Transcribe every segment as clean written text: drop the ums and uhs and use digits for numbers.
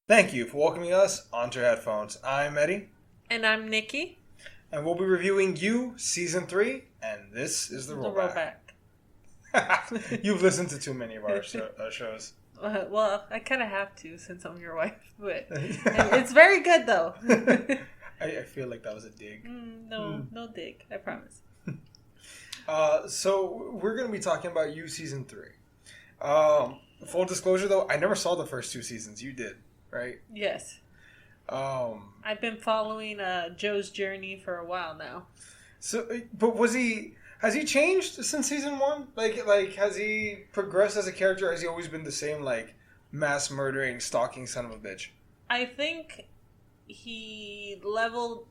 Thank you for welcoming us onto your headphones. I'm Eddie. And I'm Niki. And we'll be reviewing You, Season 3, and this is the rollback. You've listened to too many of our shows. Well, I kind of have to since I'm your wife, but it's very good though. I feel like that was a dig. No dig, I promise. So we're going to be talking about You, Season 3. Full disclosure though, I never saw the first two seasons. You did, right? Yes. I've been following Joe's journey for a while now. So, but has he changed since season 1? Like, has he progressed as a character? Or has he always been the same, like, mass murdering, stalking son of a bitch? I think he leveled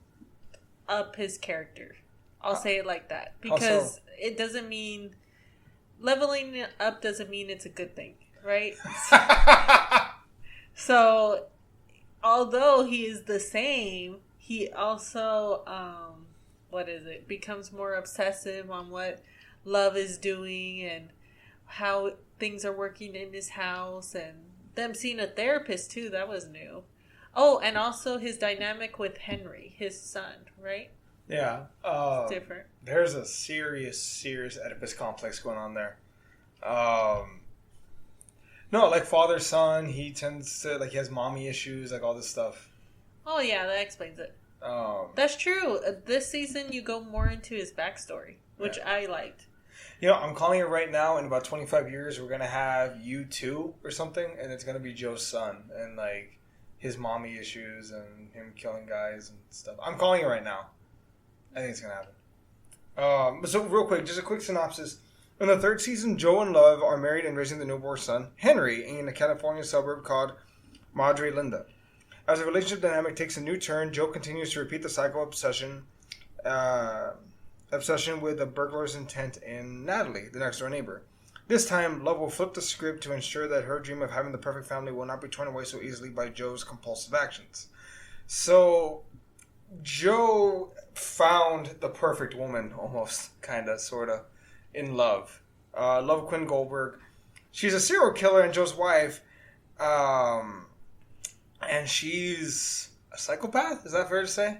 up his character. I'll say it like that. Because it doesn't mean... Leveling up doesn't mean it's a good thing, right? So, although he is the same, he also... becomes more obsessive on what love is doing and how things are working in his house, and them seeing a therapist too. That was new. Oh, and also his dynamic with Henry, his son, right? Yeah. It's different. There's a serious Oedipus complex going on there. No, like father-son, he tends to, like, he has mommy issues, like all this stuff. Oh yeah, that explains it. That's true. This season, you go more into his backstory, which I liked. You know, I'm calling it right now. In about 25 years, we're gonna have You 2 or something, and it's gonna be Joe's son and like his mommy issues and him killing guys and stuff. I'm calling it right now. I think it's gonna happen. So real quick, just a quick synopsis. In the third season, Joe and Love are married and raising the newborn son, Henry, in a California suburb called Madre Linda. As the relationship dynamic takes a new turn, Joe continues to repeat the cycle of obsession with a burglar's intent in Natalie, the next door neighbor. This time, Love will flip the script to ensure that her dream of having the perfect family will not be torn away so easily by Joe's compulsive actions. So, Joe found the perfect woman, almost, kinda, sorta, in Love. Love Quinn Goldberg. She's a serial killer and Joe's wife. And she's a psychopath? Is that fair to say?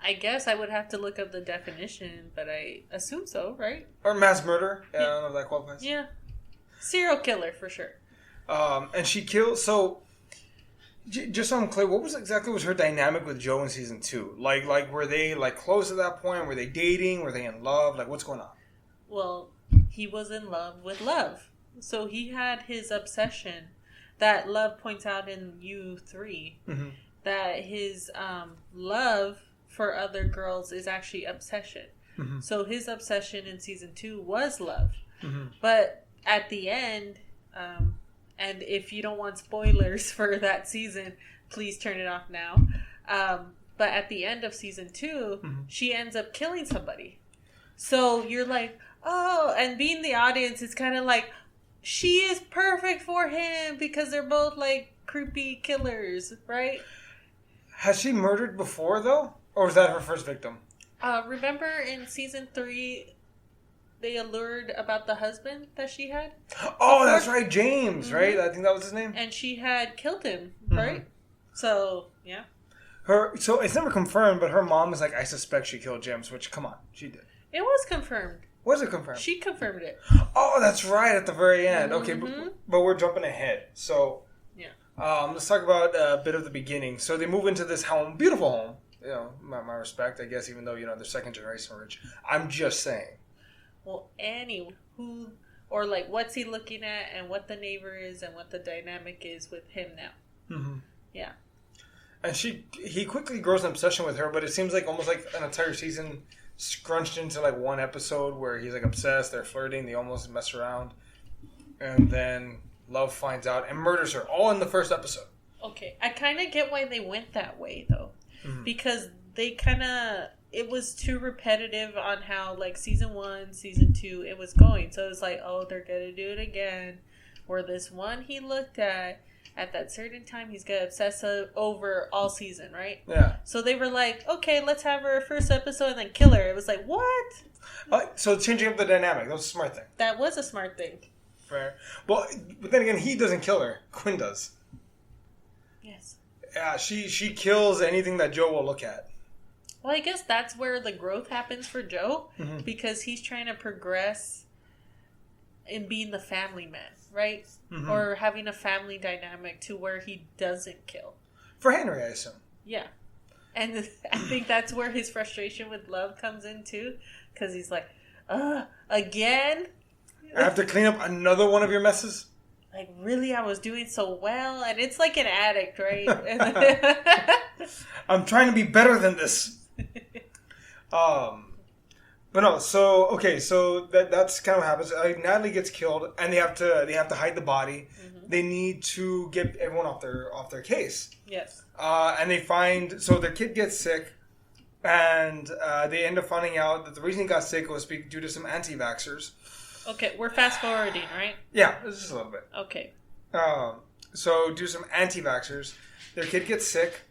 I guess I would have to look up the definition, but I assume so, right? Or mass murder. Yeah, I don't know if that qualifies. Yeah. Serial killer, for sure. And she killed... So, just so I'm clear, what was her dynamic with Joe in season 2? Like were they, like, close at that point? Were they dating? Were they in love? Like, what's going on? Well, he was in love with Love. So he had his obsession... that Love points out in You 3, that his love for other girls is actually obsession. Mm-hmm. So his obsession in season 2 was love. Mm-hmm. But at the end, and if you don't want spoilers for that season, please turn it off now. But at the end of season 2, she ends up killing somebody. So you're like, oh, and being the audience, it's kind of like, she is perfect for him because they're both, like, creepy killers, right? Has she murdered before, though? Or was that her first victim? Remember in season 3, they allured about the husband that she had? Oh, that's right, James, right? I think that was his name. And she had killed him, right? So, yeah. So it's never confirmed, but her mom is like, I suspect she killed James, which, come on, she did. It was confirmed. Was it confirmed? She confirmed it. Oh, that's right, at the very end. Okay, but we're jumping ahead. So, yeah. Let's talk about a bit of the beginning. So they move into this home, beautiful home. You know, my respect, I guess, even though, you know, they're second generation rich. I'm just saying. Well, what's he looking at and what the neighbor is and what the dynamic is with him now. Mm-hmm. Yeah. And he quickly grows an obsession with her, but it seems like almost like an entire season scrunched into like one episode where he's like obsessed, they're flirting, they almost mess around, and then Love finds out and murders her, all in the first episode. Okay, I kind of get why they went that way though, because they it was too repetitive on how like season 1, season 2 it was going, so it's like, oh, they're gonna do it again, where this one he looked at that certain time, he's going to obsess over all season, right? Yeah. So they were like, okay, let's have her first episode and then kill her. It was like, what? So changing up the dynamic, that was a smart thing. That was a smart thing. Fair. Well, but then again, he doesn't kill her. Quinn does. Yes. Yeah, she kills anything that Joe will look at. Well, I guess that's where the growth happens for Joe, Mm-hmm. because he's trying to progress in being the family man, right? Mm-hmm. Or having a family dynamic to where he doesn't kill. For Henry, I assume. Yeah. And I think that's where his frustration with Love comes in too, because he's like, again? I have to clean up another one of your messes? Like, really? I was doing so well? And it's like an addict, right? I'm trying to be better than this. But no, so that's kind of what happens. Natalie gets killed, and they have to hide the body. Mm-hmm. They need to get everyone off their case. Yes. And they find, so their kid gets sick, and they end up finding out that the reason he got sick was due to some anti-vaxxers. Okay, we're fast forwarding, right? Yeah, just a little bit. Okay. So due to some anti-vaxxers, their kid gets sick,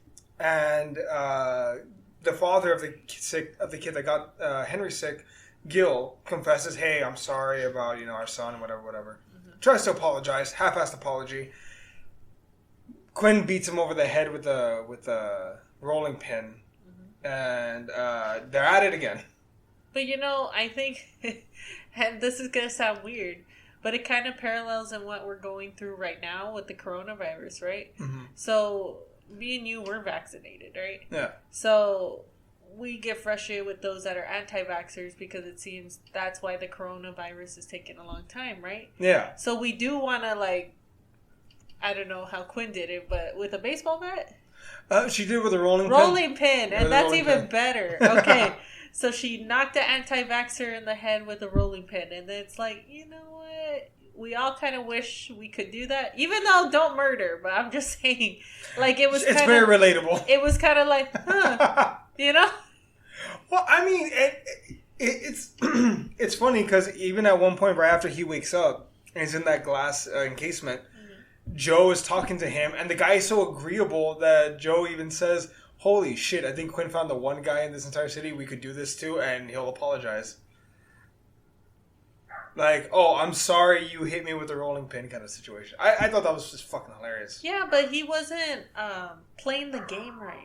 and the father of the kid that got Henry sick, Gil, confesses, "Hey, I'm sorry about our son, whatever." Mm-hmm. Tries to apologize, half-assed apology. Quinn beats him over the head with a rolling pin, mm-hmm. and they're at it again. But I think, and this is gonna sound weird, but it kind of parallels in what we're going through right now with the coronavirus, right? Mm-hmm. So me and you were vaccinated, right? Yeah. So we get frustrated with those that are anti-vaxxers because it seems that's why the coronavirus is taking a long time, right? Yeah. So we do want to, I don't know how Quinn did it, but with a baseball bat? She did it with a rolling pin. And that's even better. Okay. So she knocked the anti-vaxxer in the head with a rolling pin. And then it's like, you know what? We all kind of wish we could do that. Even though don't murder, but I'm just saying. It was it's very relatable. It was kind of like, huh. Well, I mean, it's it's funny because even at one point right after he wakes up and he's in that glass encasement, mm-hmm. Joe is talking to him. And the guy is so agreeable that Joe even says, "Holy shit, I think Quinn found the one guy in this entire city we could do this to, and he'll apologize." I'm sorry you hit me with a rolling pin kind of situation. I thought that was just fucking hilarious. Yeah, but he wasn't playing the game right.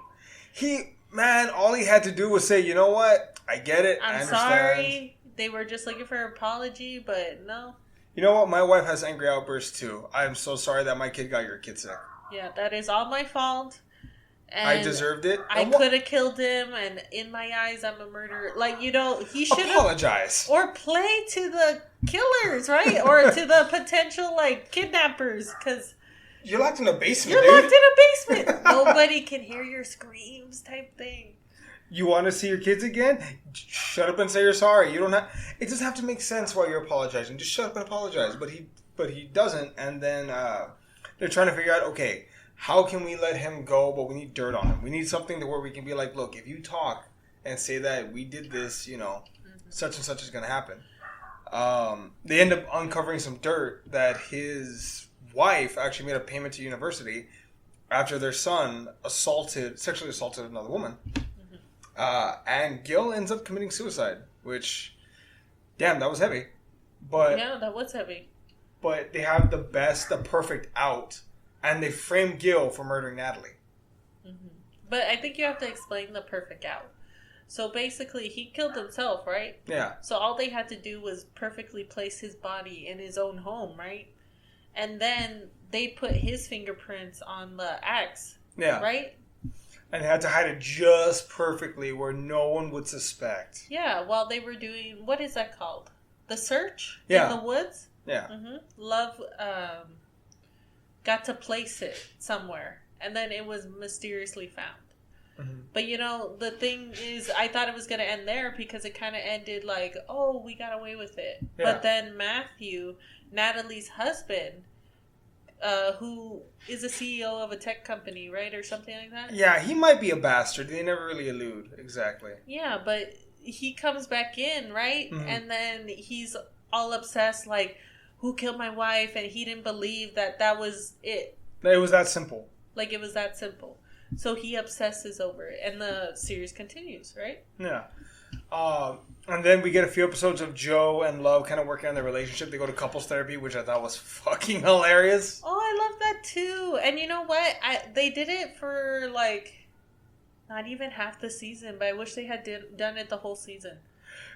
All he had to do was say, "You know what? I get it. I understand. Sorry. They were just looking for an apology, but no." You know what? My wife has angry outbursts too. I'm so sorry that my kid got your kid sick. Yeah, that is all my fault. And I deserved it. I could have killed him, and in my eyes, I'm a murderer. He should apologize or play to the killers, right? Or to the potential kidnappers, because you're locked in a basement. You're locked in a basement. Nobody can hear your screams, type thing. You want to see your kids again? Shut up and say you're sorry. You don't have. It doesn't have to make sense while you're apologizing. Just shut up and apologize. But he doesn't, and then they're trying to figure out, okay, how can we let him go, but we need dirt on him. We need something to where we can be like, look, if you talk and say that we did this, mm-hmm. such and such is going to happen. They end up uncovering some dirt that his wife actually made a payment to university after their son sexually assaulted another woman. Mm-hmm. And Gil ends up committing suicide, which, damn, that was heavy. But yeah, that was heavy. But they have the perfect out. And they frame Gil for murdering Natalie. Mm-hmm. But I think you have to explain the perfect out. So basically, he killed himself, right? Yeah. So all they had to do was perfectly place his body in his own home, right? And then they put his fingerprints on the axe. Yeah. Right? And they had to hide it just perfectly where no one would suspect. Yeah, while they were doing, what is that called? The search? Yeah. In the woods? Yeah. Mm-hmm. Love got to place it somewhere, and then it was mysteriously found. Mm-hmm. But the thing is, I thought it was going to end there because it kind of ended we got away with it. Yeah. But then Matthew, Natalie's husband, who is a CEO of a tech company, right, or something like that? Yeah, he might be a bastard. They never really allude exactly. Yeah, but he comes back in, right? Mm-hmm. And then he's all obsessed, who killed my wife, and he didn't believe that was it. It was that simple. It was that simple. So he obsesses over it, and the series continues, right? Yeah. And then we get a few episodes of Joe and Love kind of working on their relationship. They go to couples therapy, which I thought was fucking hilarious. Oh, I love that too. And you know what? They did it for like not even half the season, but I wish they had done it the whole season.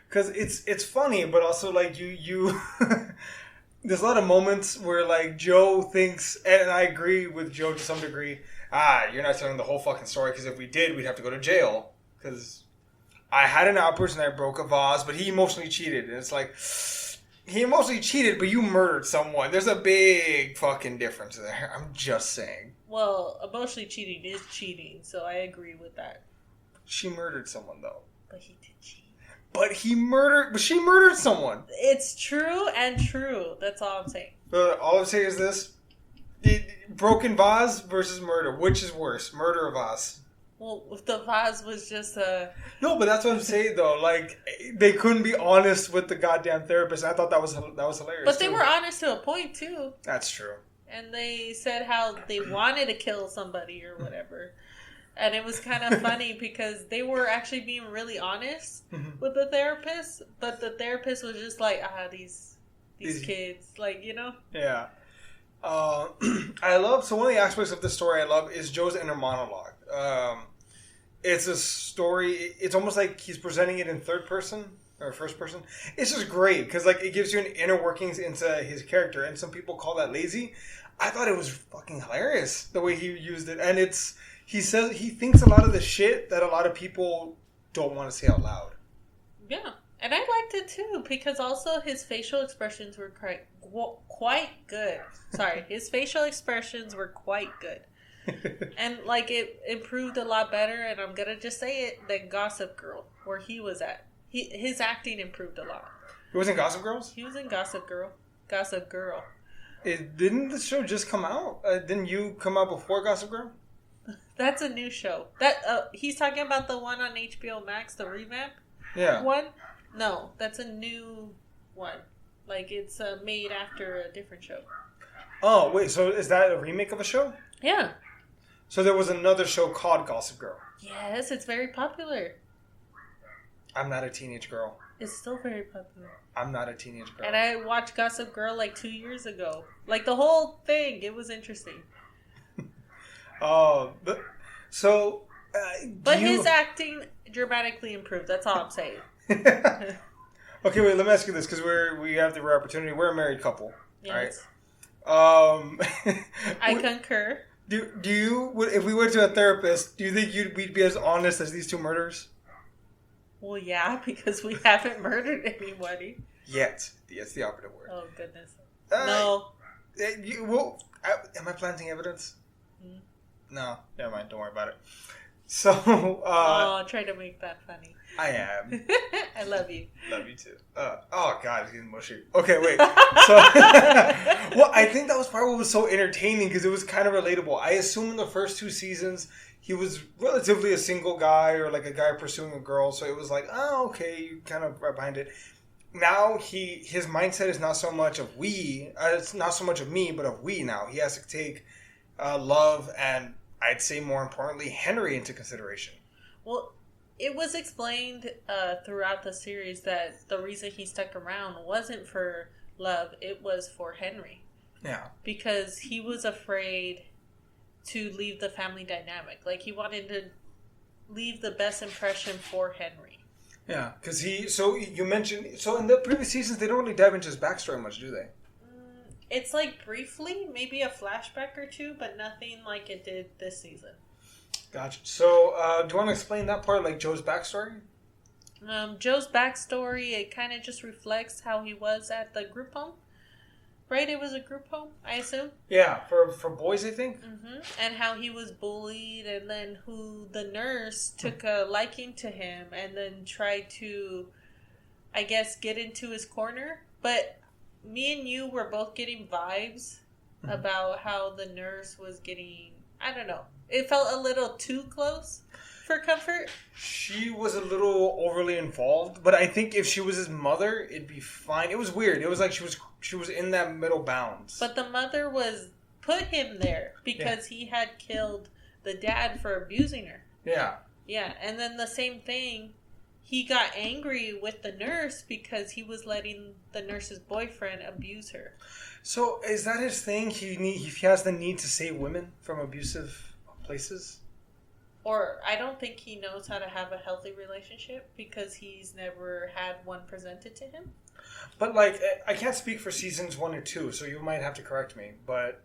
Because it's funny, but also like you there's a lot of moments where like Joe thinks, and I agree with Joe to some degree, you're not telling the whole fucking story because if we did, we'd have to go to jail. Because I had an outburst and I broke a vase, but he emotionally cheated. And it's like, he emotionally cheated, but you murdered someone. There's a big fucking difference there. I'm just saying. Well, emotionally cheating is cheating, so I agree with that. She murdered someone, though. But he did cheat. But she murdered someone. It's true and true. That's all I'm saying. All I'm saying is this. Broken vase versus murder. Which is worse? Murder or vase? Well, if the vase was just a... No, but that's what I'm saying, though. Like, they couldn't be honest with the goddamn therapist. I thought that was hilarious. But they were honest to a point, too. That's true. And they said how they wanted to kill somebody or whatever. And it was kind of funny because they were actually being really honest with the therapist. But the therapist was just like, these kids. Like, you know? Yeah. So one of the aspects of this story I love is Joe's inner monologue. It's a story. It's almost like he's presenting it in third person or first person. It's just great because like it gives you an inner workings into his character, and some people call that lazy. I thought it was fucking hilarious the way he used it, and he says he thinks a lot of the shit that a lot of people don't want to say out loud. Yeah, and I liked it too because also his facial expressions were quite good. Sorry, his facial expressions were quite good. And like it improved a lot better, and I'm gonna just say it, than Gossip Girl, where he was at. His acting improved a lot. He was in Gossip Girls? He was in Gossip Girl. Gossip Girl. Didn't the show just come out? Didn't you come out before Gossip Girl? That's a new show. That he's talking about the one on HBO Max, the revamp. Yeah. One? No, that's a new one. Like it's made after a different show. Oh wait, so is that a remake of a show? Yeah. So there was another show called Gossip Girl. Yes, it's very popular. I'm not a teenage girl. It's still very popular. I'm not a teenage girl. And I watched Gossip Girl like 2 years ago. Like the whole thing, it was interesting. Oh, but so. But his acting dramatically improved. That's all I'm saying. Okay, wait. Let me ask you this because we have the rare opportunity. We're a married couple, yes. Right? I concur. Do you, if we went to a therapist, do you think we'd be as honest as these two murderers? Well, yeah, because we haven't murdered anybody. Yet. That's the operative word. Oh, goodness. No. Am I planting evidence? Hmm? No. Never mind. Don't worry about it. So. Try to make that funny. I am. I love you. Love you too. Oh, God. It's getting mushy. Okay, wait. So, well, I think that was part of what was so entertaining because it was kind of relatable. I assume in the first 2 seasons, he was relatively a single guy or like a guy pursuing a girl. So it was like, oh, okay, you kind of right behind it. Now his mindset is not so much of we. It's not so much of me, but of we now. He has to take Love and I'd say more importantly, Henry into consideration. Well, it was explained throughout the series that the reason he stuck around wasn't for Love. It was for Henry. Yeah. Because he was afraid to leave the family dynamic. Like, he wanted to leave the best impression for Henry. Yeah, because you mentioned, so in the previous seasons, they don't really dive into his backstory much, do they? It's like briefly, maybe a flashback or two, but nothing like it did this season. Gotcha. So, do you want to explain that part, like Joe's backstory? Joe's backstory, it kind of just reflects how he was at the group home. Right? It was a group home, I assume? Yeah, for boys, I think. Mm-hmm. And how he was bullied, and then who the nurse took a liking to him, and then tried to, I guess, get into his corner. But me and you were both getting vibes about how the nurse was getting, I don't know. It felt a little too close for comfort. She was a little overly involved, but I think if she was his mother, it'd be fine. It was weird. It was like she was in that middle bounds. But the mother put him there because he had killed the dad for abusing her. Yeah. Yeah, and then the same thing he got angry with the nurse because he was letting the nurse's boyfriend abuse her. So is that his thing? He has the need to save women from abusive places? Or I don't think he knows how to have a healthy relationship because he's never had one presented to him. But, like, I can't speak for seasons 1 or 2, so you might have to correct me. But,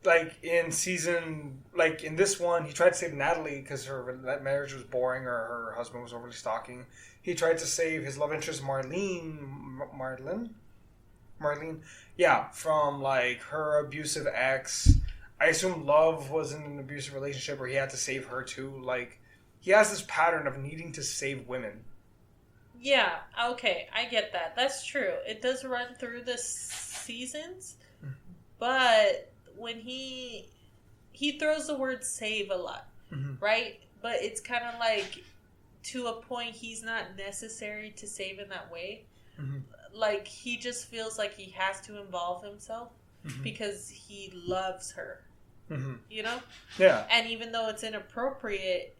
like, in this one, he tried to save Natalie because that marriage was boring or her husband was overly stalking. He tried to save his love interest, Marlene? Yeah, from, like, her abusive ex. I assume Love was in an abusive relationship where he had to save her too. Like, he has this pattern of needing to save women. Yeah, okay, I get that. That's true. It does run through the seasons, but when he throws the word save a lot, right? But it's kind of like, to a point, he's not necessary to save in that way. Like, he just feels like he has to involve himself because he loves her. You know? Yeah. And even though it's inappropriate,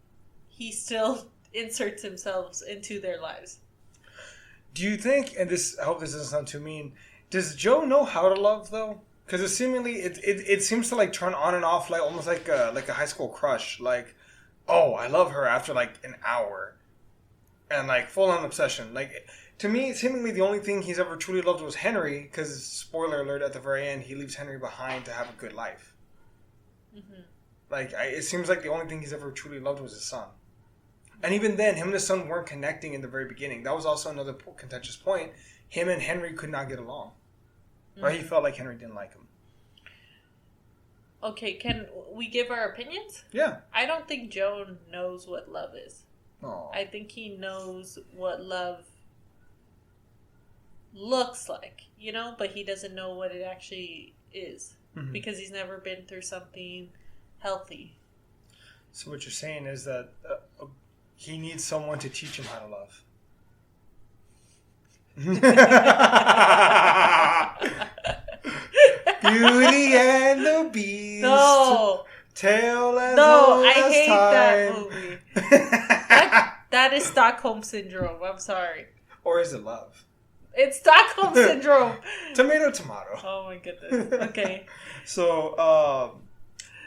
he still inserts himself into their lives. Do you think, and I hope this doesn't sound too mean, does Joe know how to love, though? Because it seems to, like, turn on and off, like, almost like a high school crush. Like, oh, I love her after, like, an hour. And, like, full-on obsession. Like, to me, seemingly the only thing he's ever truly loved was Henry, because, spoiler alert, at the very end, he leaves Henry behind to have a good life. Like, it seems like the only thing he's ever truly loved was his son. And even then, him and his son weren't connecting in the very beginning. That was also another contentious point. Him and Henry could not get along. Right? He felt like Henry didn't like him. Okay, can we give our opinions? Yeah. I don't think Joe knows what love is. Aww. I think he knows what love looks like, you know, but he doesn't know what it actually is because he's never been through something healthy. So what you're saying is that he needs someone to teach him how to love. Beauty and the Beast. No. Tale as No, I hate time. that movie. That is Stockholm Syndrome. I'm sorry. Or is it love? It's Stockholm Syndrome. Tomato. Oh my goodness. Okay. So,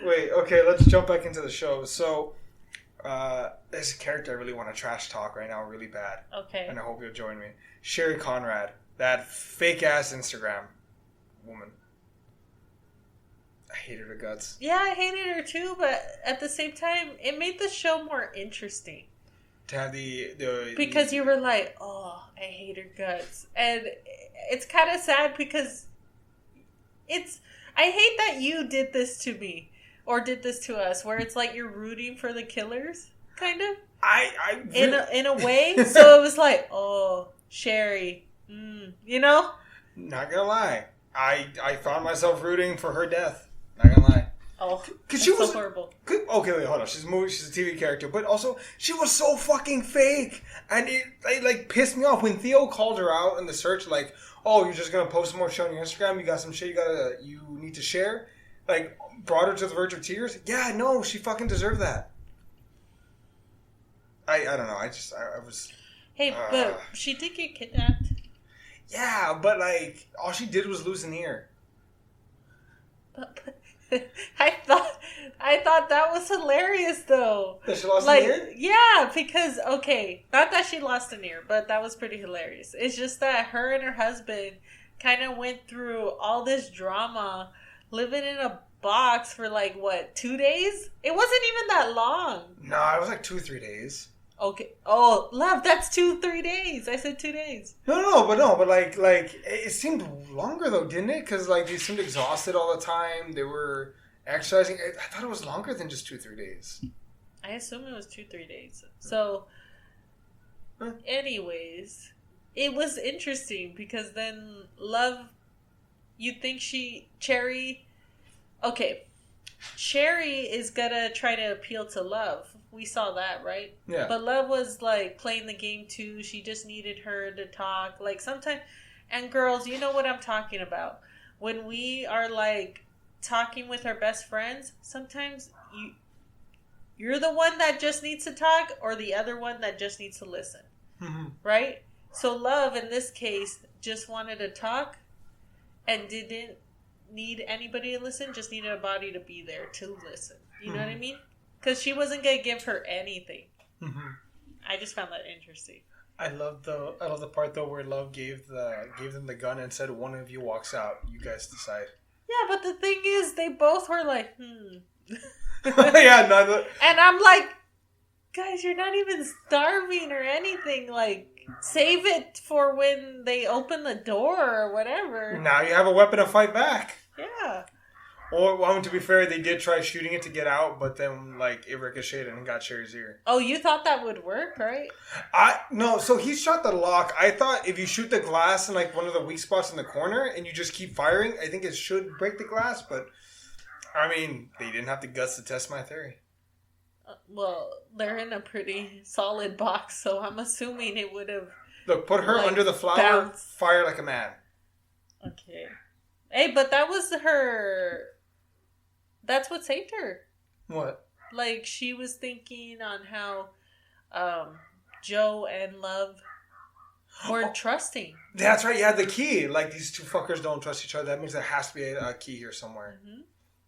wait, okay, let's jump back into the show. So, there's a character I really want to trash talk right now really bad. Okay. And I hope you'll join me. Sherry Conrad. That fake-ass Instagram woman. I hated her guts. Yeah, I hated her too, but at the same time, it made the show more interesting. To have because you were like, oh, I hate her guts. And it's kind of sad because I hate that you did this to me. Or did this to us, where it's like you're rooting for the killers, kind of. In a way. So it was like, oh, Sherry, you know? Not gonna lie, I found myself rooting for her death. Not gonna lie. Oh, because she was so horrible. Okay, wait, hold on. She's a TV character, but also she was so fucking fake, and it like pissed me off when Theo called her out in the search, like, oh, you're just gonna post more shit on your Instagram. You got some shit you need to share. Like, brought her to the verge of tears. Yeah, no, she fucking deserved that. I don't know. I was. Hey, but she did get kidnapped. Yeah, but like all she did was lose an ear. But I thought that was hilarious though. That she lost an ear? Yeah, because okay, not that she lost an ear, but that was pretty hilarious. It's just that her and her husband kind of went through all this drama, living in a box for like what, 2 days? It wasn't even that long. No, it was like 2 or 3 days. Okay. Oh, love, that's 2-3 days. I said 2 days. No, but like it seemed longer though, didn't it? Because like they seemed exhausted all the time. They were exercising. I thought it was longer than just 2-3 days. I assume it was 2-3 days. So, anyways, it was interesting because then Love, you'd think Cherry is gonna try to appeal to Love. We saw that, right? Yeah. But Love was like playing the game too. She just needed her to talk. Like sometimes, and girls, you know what I'm talking about. When we are like talking with our best friends, sometimes you're the one that just needs to talk or the other one that just needs to listen. right? So Love, in this case, just wanted to talk and didn't need anybody to listen, just needed a body to be there to listen. You know what I mean? Because she wasn't going to give her anything. I just found that interesting. I love the part though where Love gave them the gun and said, "One of you walks out. You guys decide." Yeah, but the thing is, they both were like, Yeah, no. And I'm like, guys, you're not even starving or anything. Like, save it for when they open the door or whatever. Now you have a weapon to fight back. Yeah. Or, well, to be fair, they did try shooting it to get out, but then, like, it ricocheted and got Sherry's ear. Oh, you thought that would work, right? No, so he shot the lock. I thought if you shoot the glass in, like, one of the weak spots in the corner and you just keep firing, I think it should break the glass, but, I mean, they didn't have the guts to test my theory. Well, they're in a pretty solid box, so I'm assuming it would have... Look, put her under the flower, fire like a man. Okay. Hey, but that was her... That's what saved her. What? Like, she was thinking on how Joe and Love weren't trusting. That's right, you had the key. Like, these two fuckers don't trust each other. That means there has to be a key here somewhere. Mm-hmm.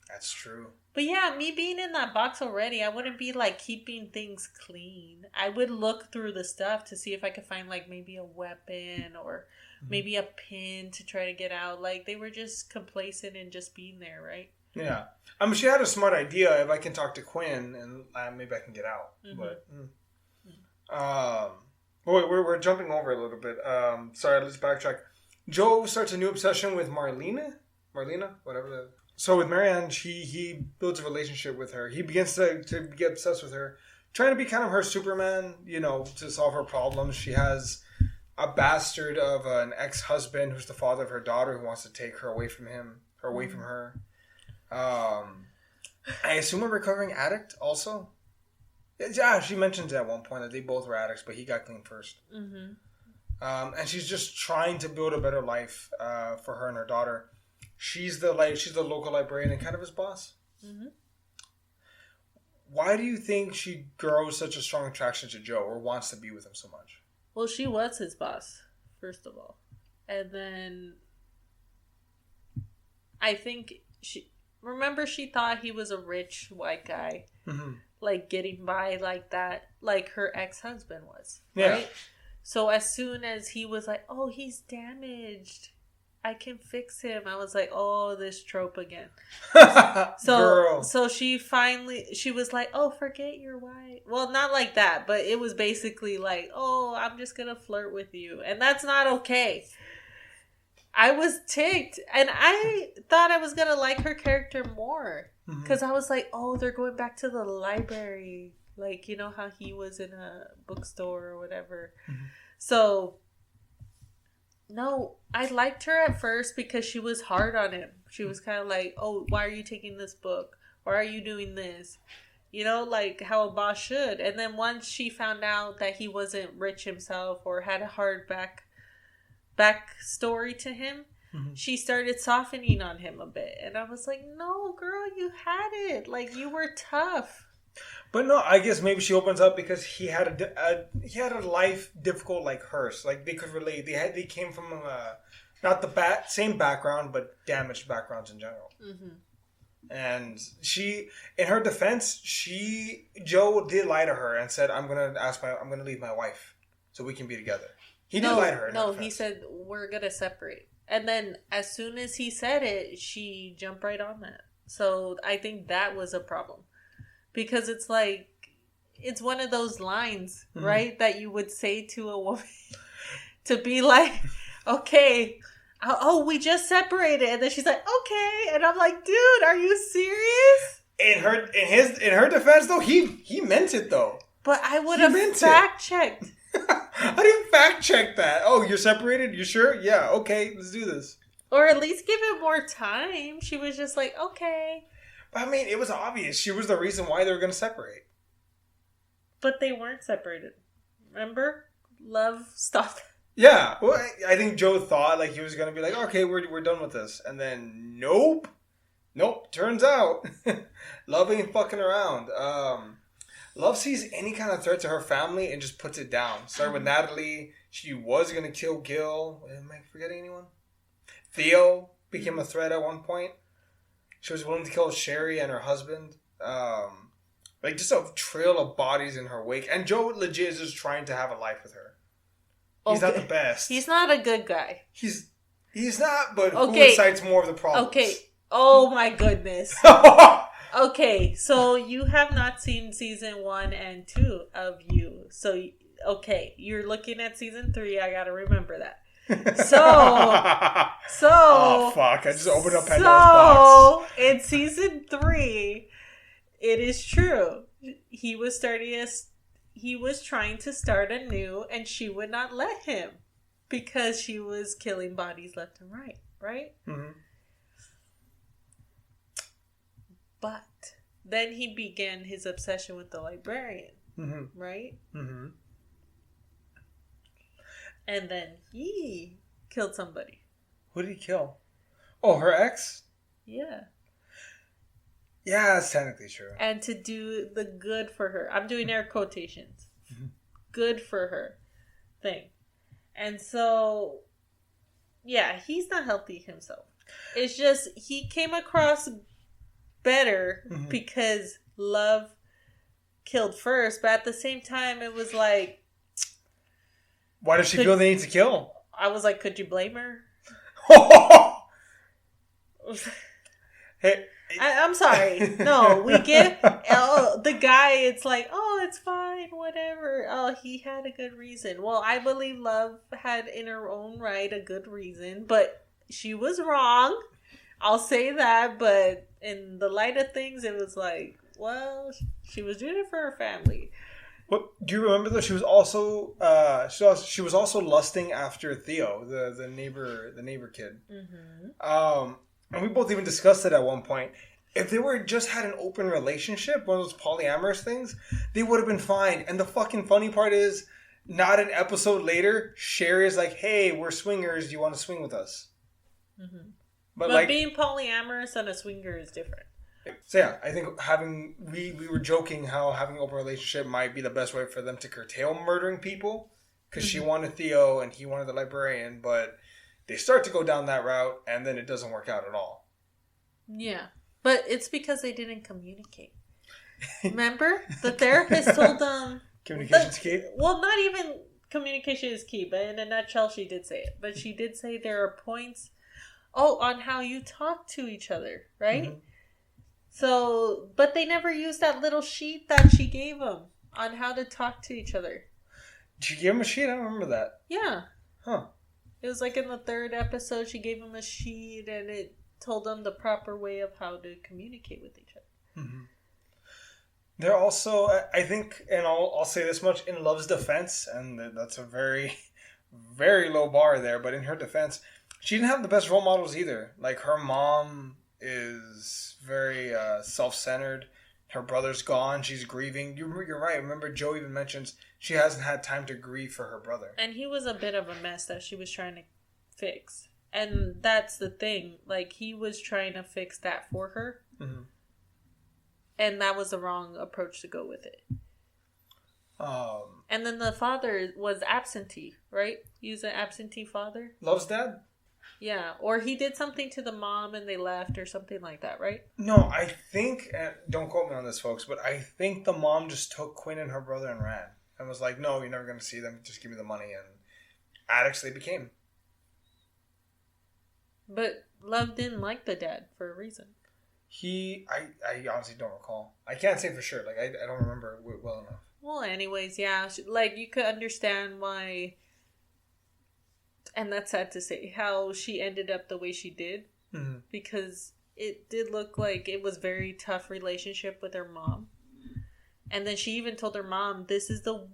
That's true. But yeah, me being in that box already, I wouldn't be, like, keeping things clean. I would look through the stuff to see if I could find, like, maybe a weapon or maybe a pin to try to get out. Like, they were just complacent and just being there, right? Yeah. I mean, she had a smart idea. If I can talk to Quinn, and maybe I can get out. But, we're jumping over a little bit. Sorry, let's backtrack. Joe starts a new obsession with Marlena, whatever. So with Marianne, he builds a relationship with her. He begins to get obsessed with her, trying to be kind of her Superman, to solve her problems. She has a bastard of an ex-husband who's the father of her daughter who wants to take her away from him, or away from her. I assume a recovering addict also. Yeah, she mentions at one point that they both were addicts, but he got clean first. And she's just trying to build a better life for her and her daughter. She's the local librarian and kind of his boss. Why do you think she grows such a strong attraction to Joe or wants to be with him so much? Well, she was his boss, first of all. And then I think she thought he was a rich white guy, like getting by like that, like her ex-husband was, right? So as soon as he was like, oh, he's damaged, I can fix him, I was like, oh, this trope again. So she was like, oh, forget your wife. Well, not like that, but it was basically like, oh, I'm just gonna flirt with you, and that's not okay. I was ticked, and I thought I was gonna like her character more because I was like, oh, they're going back to the library, like, you know how he was in a bookstore or whatever. So no, I liked her at first because she was hard on him. She was kind of like, oh, why are you taking this book? Why are you doing this? Like how a boss should. And then once she found out that he wasn't rich himself or had a hard backstory to him, she started softening on him a bit. And I was like, no, girl, you had it. Like, you were tough. But no, I guess maybe she opens up because he had a life difficult like hers. Like, they could relate. They came from not the same background, but damaged backgrounds in general. And she, in her defense, Joe did lie to her and said, I'm gonna leave my wife so we can be together. He did lie to her. No, he said, we're gonna separate. And then as soon as he said it, she jumped right on that. So I think that was a problem. Because it's like, it's one of those lines, right, that you would say to a woman to be like, okay, oh, we just separated. And then she's like, okay. And I'm like, dude, are you serious? In her defense, though, he meant it, though. But I would have fact-checked. How do you fact-check that? Oh, you're separated? You sure? Yeah, okay, let's do this. Or at least give it more time. She was just like, okay. But I mean, it was obvious. She was the reason why they were going to separate. But they weren't separated. Remember? Love stopped. Yeah. Well, I think Joe thought like he was going to be like, okay, we're done with this. And then, nope. Turns out, Love ain't fucking around. Love sees any kind of threat to her family and just puts it down. Started with Natalie. She was going to kill Gil. Am I forgetting anyone? Theo became a threat at one point. She was willing to kill Sherry and her husband. Just a trail of bodies in her wake. And Joe legit is just trying to have a life with her. He's not the best. He's not a good guy. He's not, but who incites more of the problems? Okay. Oh my goodness. Okay, so you have not seen season 1 and 2 of You. So, okay, you're looking at season 3. I gotta remember that. Oh, fuck. I just opened up Pandora's box. So, in season 3, it is true. He was trying to start anew, and she would not let him because she was killing bodies left and right? Mm-hmm. But then he began his obsession with the librarian, right? Mm-hmm. And then he killed somebody. Who did he kill? Oh, her ex? Yeah. Yeah, that's technically true. And to do the good for her. I'm doing air quotations. Good for her thing. And so, yeah, he's not healthy himself. It's just, he came across better because Love killed first, but at the same time it was like, why does she feel the need to kill? I was like, could you blame her? Hey, I'm sorry. No, we get the guy. It's like, oh, it's fine, whatever. Oh, he had a good reason. Well, I believe Love had in her own right a good reason, but she was wrong. I'll say that, but in the light of things, it was like, well, she was doing it for her family. What do you remember though? She was also she was also lusting after Theo, the neighbor kid. Mm-hmm. And we both even discussed it at one point. If they were just had an open relationship, one of those polyamorous things, they would have been fine. And the fucking funny part is, not an episode later, Sherry is like, "Hey, we're swingers. Do you want to swing with us?" Mm-hmm. But being polyamorous and a swinger is different. So yeah, I think we were joking how having an open relationship might be the best way for them to curtail murdering people, because she wanted Theo and he wanted the librarian, but they start to go down that route and then it doesn't work out at all. Yeah, but it's because they didn't communicate. Remember, the therapist told them communication's key. Well, not even communication is key, but in a nutshell, she did say it. But she did say there are points. On how you talk to each other, right? Mm-hmm. So, but they never used that little sheet that she gave them on how to talk to each other. Did you give him a sheet? I don't remember that. Yeah. Huh. It was like in the 3rd episode, she gave him a sheet and it told them the proper way of how to communicate with each other. Mm-hmm. They're also, I think, and I'll say this much, in Love's defense, and that's a very, very low bar there, but in her defense, she didn't have the best role models either. Like, her mom is very self-centered. Her brother's gone. She's grieving. You're right. Remember, Joe even mentions she hasn't had time to grieve for her brother. And he was a bit of a mess that she was trying to fix. And that's the thing. Like, he was trying to fix that for her. Mm-hmm. And that was the wrong approach to go with it. And then the father was absentee, right? He was an absentee father. Love's dad? Yeah, or he did something to the mom and they left or something like that, right? No, I think, and don't quote me on this, folks, but I think the mom just took Quinn and her brother and ran. And was like, no, you're never going to see them. Just give me the money. And addicts they became. But Love didn't like the dad for a reason. I honestly don't recall. I can't say for sure. Like, I don't remember well enough. Well, anyways, yeah. Like, you could understand why... And that's sad to say, how she ended up the way she did. Mm-hmm. Because it did look like it was a very tough relationship with her mom. And then she even told her mom, this is the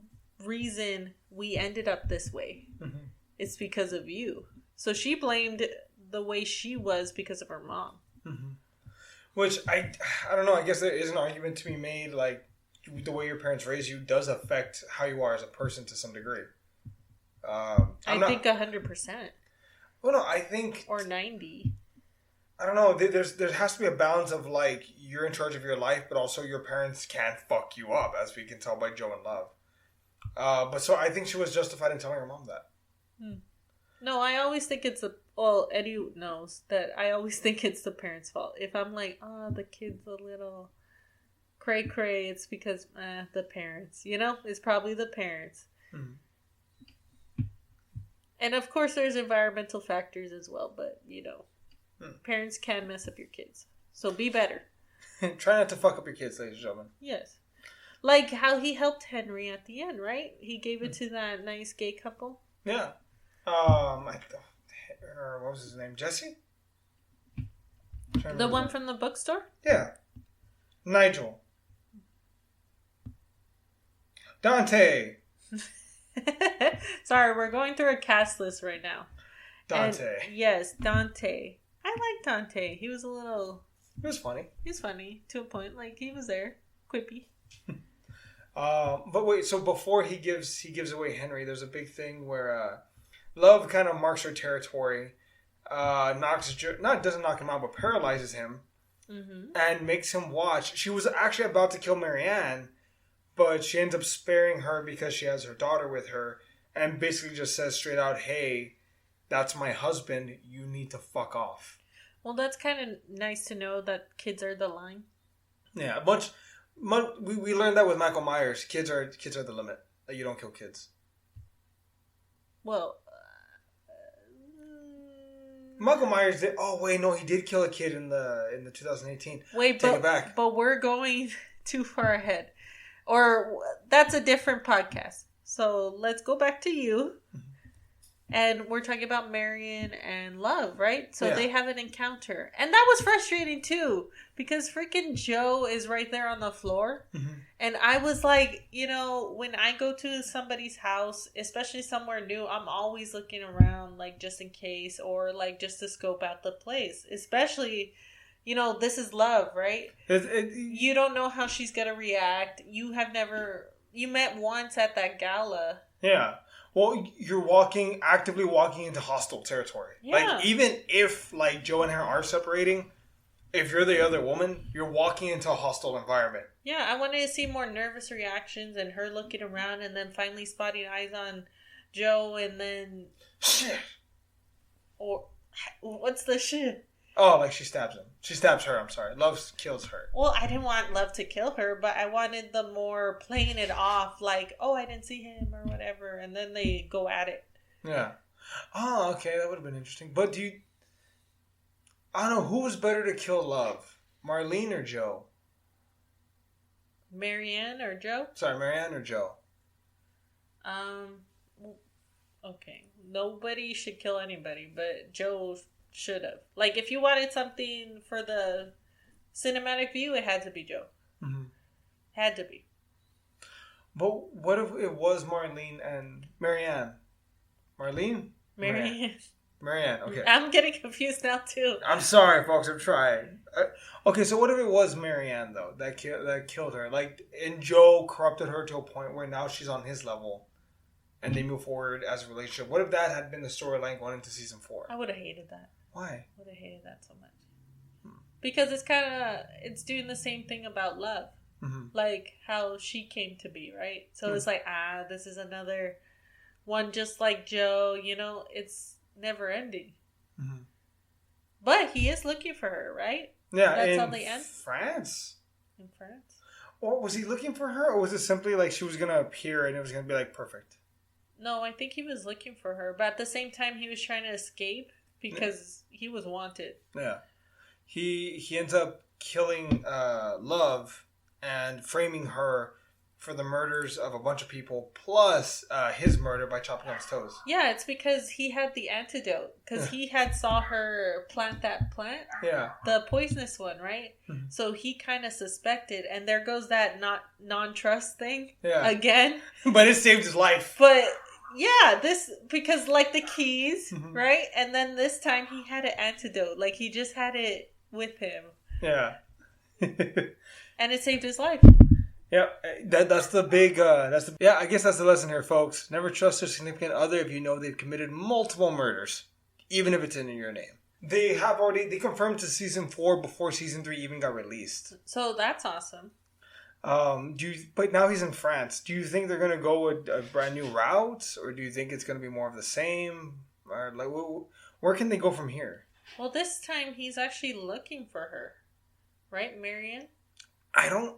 reason we ended up this way. Mm-hmm. It's because of you. So she blamed the way she was because of her mom. Mm-hmm. Which, I don't know, I guess there is an argument to be made, like, the way your parents raised you does affect how you are as a person to some degree. I think 100%. Well, no, I think... Or 90. I don't know. There has to be a balance of like you're in charge of your life, but also your parents can't fuck you up, as we can tell by Joe and Love. But so I think she was justified in telling her mom that. No, I always think it's well, Eddie knows that I always think it's the parents' fault. If I'm like, oh, the kid's a little cray cray, it's because the parents. You know, it's probably the parents. And of course, there's environmental factors as well. But you know, parents can mess up your kids, so be better. Try not to fuck up your kids, ladies and gentlemen. Yes. Like how he helped Henry at the end, right? He gave it to that nice gay couple. Yeah. What was his name? Jesse? The one from the bookstore? Yeah. Nigel. Dante. Sorry, we're going through a cast list right now. Dante. And yes, Dante. I like Dante. He was a little... He was funny. He was funny to a point. Like, he was there. Quippy. But wait, so before he gives away Henry, there's a big thing where Love kind of marks her territory, doesn't knock him out, but paralyzes him, and makes him watch. She was actually about to kill Marianne, but she ends up sparing her because she has her daughter with her, and basically just says straight out, "Hey, that's my husband. You need to fuck off." Well, that's kind of nice to know that kids are the line. Yeah, we learned that with Michael Myers. Kids are the limit. Like, you don't kill kids. Well, Michael Myers did. Oh wait, no, he did kill a kid in the 2018. Wait, Take it back. But we're going too far ahead, or that's a different podcast. So let's go back to you, and we're talking about Marion and Love, right? So they have an encounter, and that was frustrating too because freaking Joe is right there on the floor, and I was like, you know, when I go to somebody's house, especially somewhere new, I'm always looking around, like just in case, or like just to scope out the place, especially. You know, this is Love, right? You don't know how she's going to react. You met once at that gala. Yeah. Well, you're actively walking into hostile territory. Yeah. Like, even if, like, Joe and her are separating, if you're the other woman, you're walking into a hostile environment. Yeah, I wanted to see more nervous reactions and her looking around and then finally spotting eyes on Joe and then... Shit. Or, what's the shit? Oh, like she stabs him. She stabs her, I'm sorry. Love kills her. Well, I didn't want Love to kill her, but I wanted the more playing it off like, oh, I didn't see him or whatever. And then they go at it. Yeah. Oh, okay. That would have been interesting. But I don't know. Who was better to kill Love? Marlene or Joe? Marianne or Joe? Sorry, Marianne or Joe? Okay. Nobody should kill anybody, but Joe... should have. Like, if you wanted something for the cinematic view, it had to be Joe. Had to be. But what if it was Marlene and Marianne? Marlene? Marianne, okay. I'm getting confused now, too. I'm sorry, folks. I'm trying. Okay, so what if it was Marianne, though, that killed her? Like, and Joe corrupted her to a point where now she's on his level, and they move forward as a relationship. What if that had been the storyline going into season 4? I would have hated that. Why? I would have hated that so much. Because it's doing the same thing about Love. Like how she came to be, right? So it's like, this is another one just like Joe, you know, it's never ending. But he is looking for her, right? Yeah, that's how they end. France? In France? Or was he looking for her, or was it simply like she was going to appear and it was going to be like perfect? No, I think he was looking for her, but at the same time he was trying to escape. Because he was wanted. Yeah. He ends up killing Love and framing her for the murders of a bunch of people, plus his murder by chopping off his toes. Yeah, it's because he had the antidote. Because he had saw her plant that plant. Yeah. The poisonous one, right? So he kind of suspected. And there goes that non-trust thing. Yeah. Again. But it saved his life. But... yeah, because like the keys, right? And then this time he had an antidote. Like he just had it with him. Yeah. And it saved his life. Yeah, that's the big, I guess that's the lesson here, folks. Never trust your significant other if you know they've committed multiple murders, even if it's in your name. They confirmed to season 4 before season 3 even got released. So that's awesome. But now he's in France. Do you think they're gonna go with a brand new route, or do you think it's gonna be more of the same? Or like, where can they go from here? Well, this time he's actually looking for her, right, Marion? I'm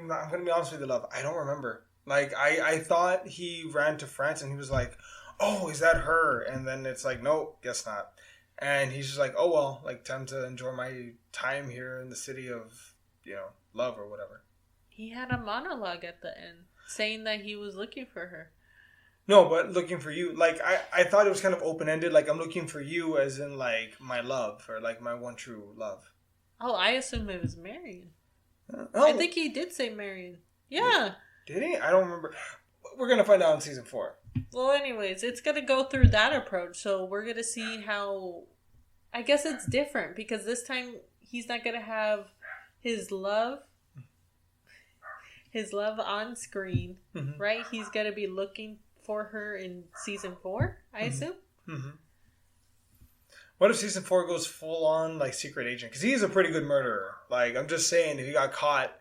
gonna be honest with you, love. I don't remember. Like, I thought he ran to France and he was like, "Oh, is that her?" And then it's like, "No, guess not." And he's just like, "Oh well, like time to enjoy my time here in the city of, love or whatever." He had a monologue at the end saying that he was looking for her. No, but looking for you. Like, I thought it was kind of open-ended. Like, I'm looking for you as in, like, my love. Or, like, my one true love. Oh, I assumed it was Marion. Oh. I think he did say Marion. Yeah. Did he? I don't remember. We're going to find out in season 4. Well, anyways, it's going to go through that approach. So we're going to see how... I guess it's different. Because this time, he's not going to have his love on screen, right? He's going to be looking for her in season 4, I assume. Mm-hmm. What if season 4 goes full on like secret agent? Because he's a pretty good murderer. Like, I'm just saying, if he got caught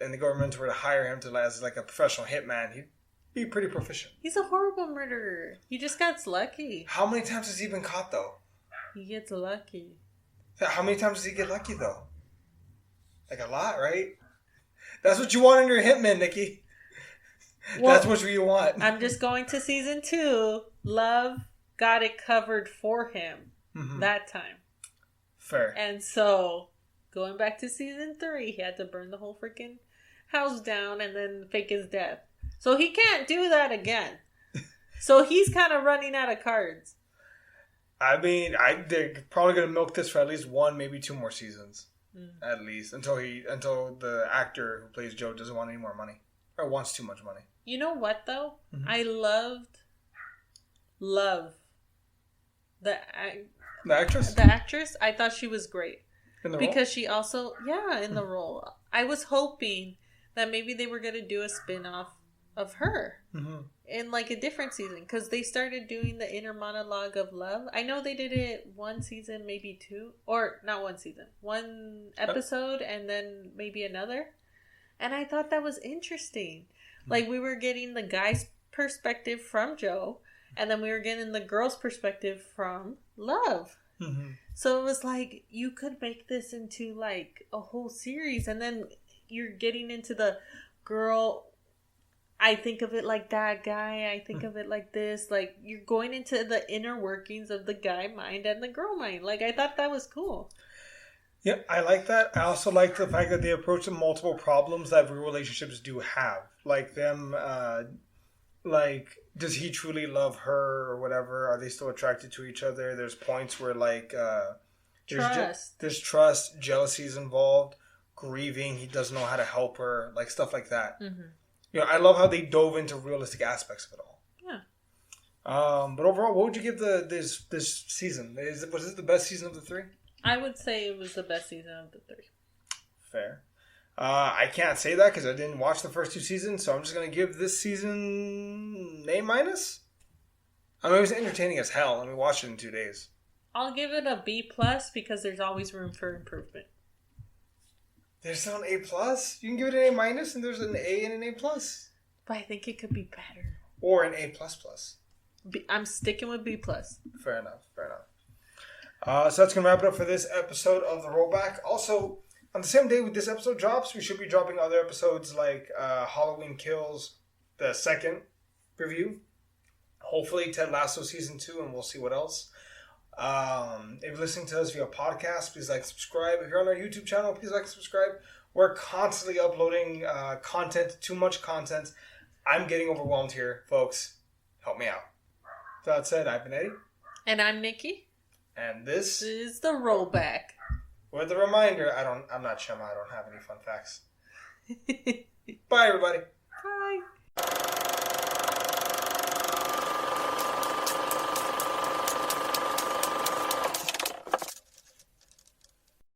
and the government were to hire him as like a professional hitman, he'd be pretty proficient. He's a horrible murderer. He just gets lucky. How many times has he been caught though? He gets lucky. How many times does he get lucky though? Like a lot, right? That's what you want in your hitman, Nikki. Well, that's what you want. I'm just going to season 2. Love got it covered for him that time. Fair. And so, going back to season 3, he had to burn the whole freaking house down and then fake his death. So he can't do that again. So he's kind of running out of cards. I mean, they're probably going to milk this for at least 1, maybe 2 more seasons. At least. Until the actor who plays Joe doesn't want any more money. Or wants too much money. You know what, though? I love the actress? The actress. I thought she was great. In the role? Because she also, in the role. I was hoping that maybe they were going to do a spin-off of her in like a different season. Because they started doing the inner monologue of love. I know they did it 1 season, maybe 2. Or not 1 season. 1 episode and then maybe another. And I thought that was interesting. Like, we were getting the guy's perspective from Joe, and then we were getting the girl's perspective from Love. So it was like, you could make this into, like, a whole series, and then you're getting into the girl, I think of it like that guy, I think of it like this. Like, you're going into the inner workings of the guy mind and the girl mind. Like, I thought that was cool. Yeah, I like that. I also like the fact that they approach the multiple problems that real relationships do have. Like them, does he truly love her or whatever? Are they still attracted to each other? There's points where, like, there's trust, jealousy is involved, grieving, he doesn't know how to help her, like stuff like that. I love how they dove into realistic aspects of it all. Yeah. But overall, what would you give this season? Was this the best season of the 3? I would say it was the best season of the 3. Fair. I can't say that because I didn't watch the first 2 seasons, so I'm just going to give this season A-. I mean, it was entertaining as hell, and we watched it in 2 days. I'll give it a B+ because there's always room for improvement. There's still an A+? You can give it an A-, and there's an A and an A+. But I think it could be better. Or an A++. I'm sticking with B+. Fair enough. So that's going to wrap it up for this episode of The Rollback. Also, on the same day with this episode drops, we should be dropping other episodes like Halloween Kills, the 2nd review. Hopefully Ted Lasso Season 2, and we'll see what else. If you're listening to us via podcast, please like, subscribe. If you're on our YouTube channel, please like, subscribe. We're constantly uploading content, too much content. I'm getting overwhelmed here, folks. Help me out. That said, I've been Eddie. And I'm Nikki. And this is The Rollback. With a reminder, I'm not Shema, I don't have any fun facts. Bye, everybody.